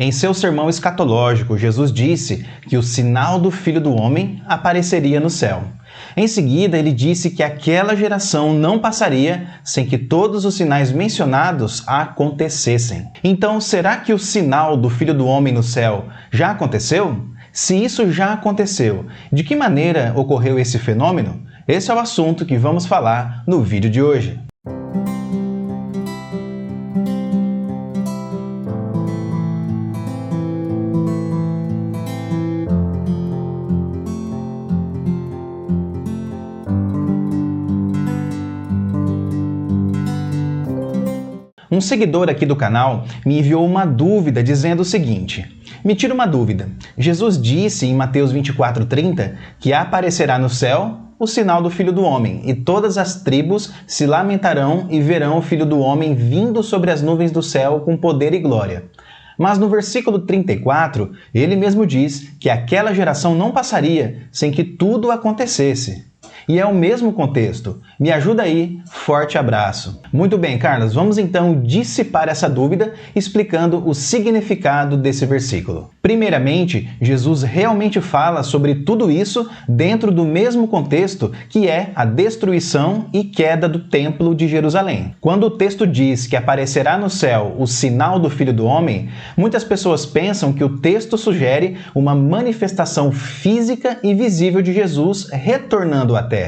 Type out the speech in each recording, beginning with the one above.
Em seu sermão escatológico, Jesus disse que o sinal do Filho do Homem apareceria no céu. Em seguida, ele disse que aquela geração não passaria sem que todos os sinais mencionados acontecessem. Então, será que o sinal do Filho do Homem no céu já aconteceu? Se isso já aconteceu, de que maneira ocorreu esse fenômeno? Esse é o assunto que vamos falar no vídeo de hoje. Um seguidor aqui do canal me enviou uma dúvida dizendo o seguinte: me tira uma dúvida. Jesus disse em Mateus 24:30 que aparecerá no céu o sinal do Filho do Homem, e todas as tribos se lamentarão e verão o Filho do Homem vindo sobre as nuvens do céu com poder e glória. Mas no versículo 34, ele mesmo diz que aquela geração não passaria sem que tudo acontecesse. E é o mesmo contexto. Me ajuda aí, forte abraço. Muito bem, Carlos, vamos então dissipar essa dúvida explicando o significado desse versículo. Primeiramente, Jesus realmente fala sobre tudo isso dentro do mesmo contexto que é a destruição e queda do Templo de Jerusalém. Quando o texto diz que aparecerá no céu o sinal do Filho do Homem, muitas pessoas pensam que o texto sugere uma manifestação física e visível de Jesus retornando à Terra.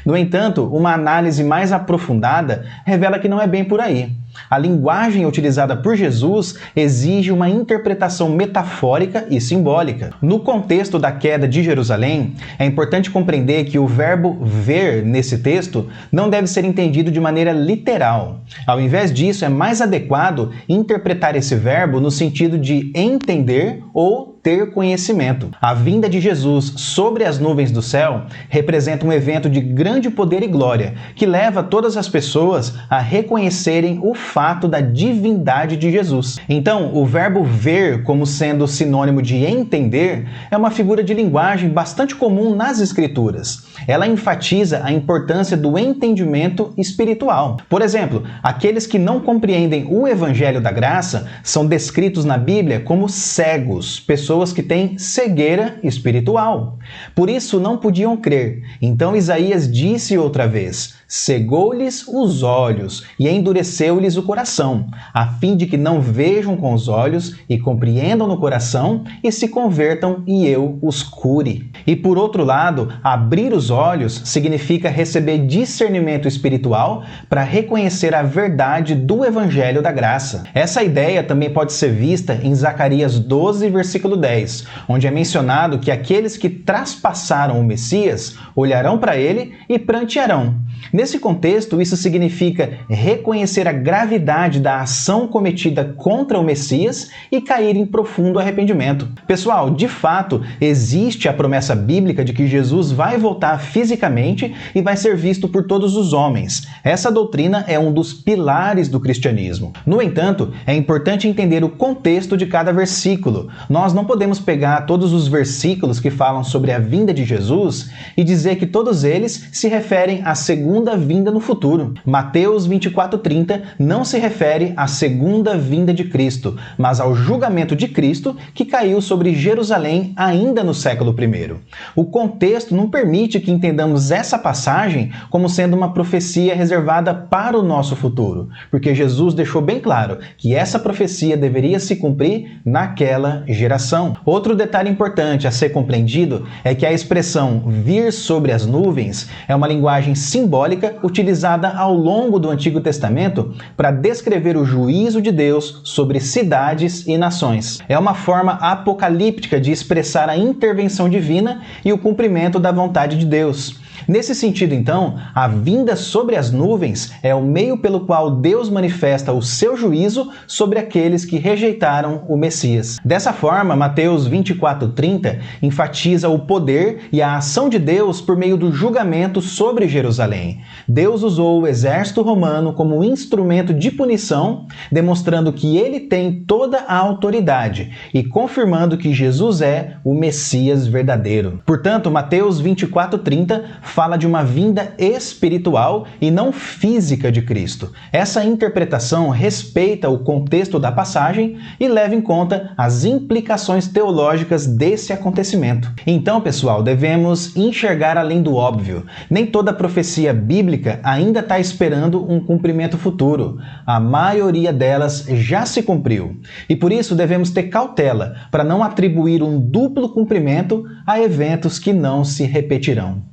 No entanto, uma análise mais aprofundada revela que não é bem por aí. A linguagem utilizada por Jesus exige uma interpretação metafórica e simbólica. No contexto da queda de Jerusalém, é importante compreender que o verbo ver nesse texto não deve ser entendido de maneira literal. Ao invés disso, é mais adequado interpretar esse verbo no sentido de entender ou ter conhecimento. A vinda de Jesus sobre as nuvens do céu representa um evento de grande poder e glória, que leva todas as pessoas a reconhecerem o fato da divindade de Jesus. Então, o verbo ver como sendo sinônimo de entender é uma figura de linguagem bastante comum nas Escrituras. Ela enfatiza a importância do entendimento espiritual. Por exemplo, aqueles que não compreendem o Evangelho da Graça são descritos na Bíblia como cegos, pessoas que têm cegueira espiritual. Por isso não podiam crer. Então Isaías disse outra vez: cegou-lhes os olhos e endureceu-lhes o coração, a fim de que não vejam com os olhos e compreendam no coração e se convertam e eu os cure. E por outro lado, abrir os olhos significa receber discernimento espiritual para reconhecer a verdade do Evangelho da Graça. Essa ideia também pode ser vista em Zacarias 12, versículo 10, onde é mencionado que aqueles que traspassaram o Messias olharão para ele e prantearão. Nesse contexto, isso significa reconhecer a gravidade da ação cometida contra o Messias e cair em profundo arrependimento. Pessoal, de fato, existe a promessa bíblica de que Jesus vai voltar fisicamente e vai ser visto por todos os homens. Essa doutrina é um dos pilares do cristianismo. No entanto, é importante entender o contexto de cada versículo. Nós não podemos pegar todos os versículos que falam sobre a vinda de Jesus e dizer que todos eles se referem à segunda vinda no futuro. Mateus 24:30 não se refere à segunda vinda de Cristo, mas ao julgamento de Cristo que caiu sobre Jerusalém ainda no século I. O contexto não permite que entendamos essa passagem como sendo uma profecia reservada para o nosso futuro, porque Jesus deixou bem claro que essa profecia deveria se cumprir naquela geração. Outro detalhe importante a ser compreendido é que a expressão vir sobre as nuvens é uma linguagem simbólica utilizada ao longo do Antigo Testamento para descrever o juízo de Deus sobre cidades e nações. É uma forma apocalíptica de expressar a intervenção divina e o cumprimento da vontade de Deus. Nesse sentido, então, a vinda sobre as nuvens é o meio pelo qual Deus manifesta o seu juízo sobre aqueles que rejeitaram o Messias. Dessa forma, Mateus 24:30 enfatiza o poder e a ação de Deus por meio do julgamento sobre Jerusalém. Deus usou o exército romano como instrumento de punição, demonstrando que ele tem toda a autoridade e confirmando que Jesus é o Messias verdadeiro. Portanto, Mateus 24:30 fala de uma vinda espiritual e não física de Cristo. Essa interpretação respeita o contexto da passagem e leva em conta as implicações teológicas desse acontecimento. Então, pessoal, devemos enxergar além do óbvio. Nem toda profecia bíblica ainda está esperando um cumprimento futuro. A maioria delas já se cumpriu. E por isso devemos ter cautela para não atribuir um duplo cumprimento a eventos que não se repetirão.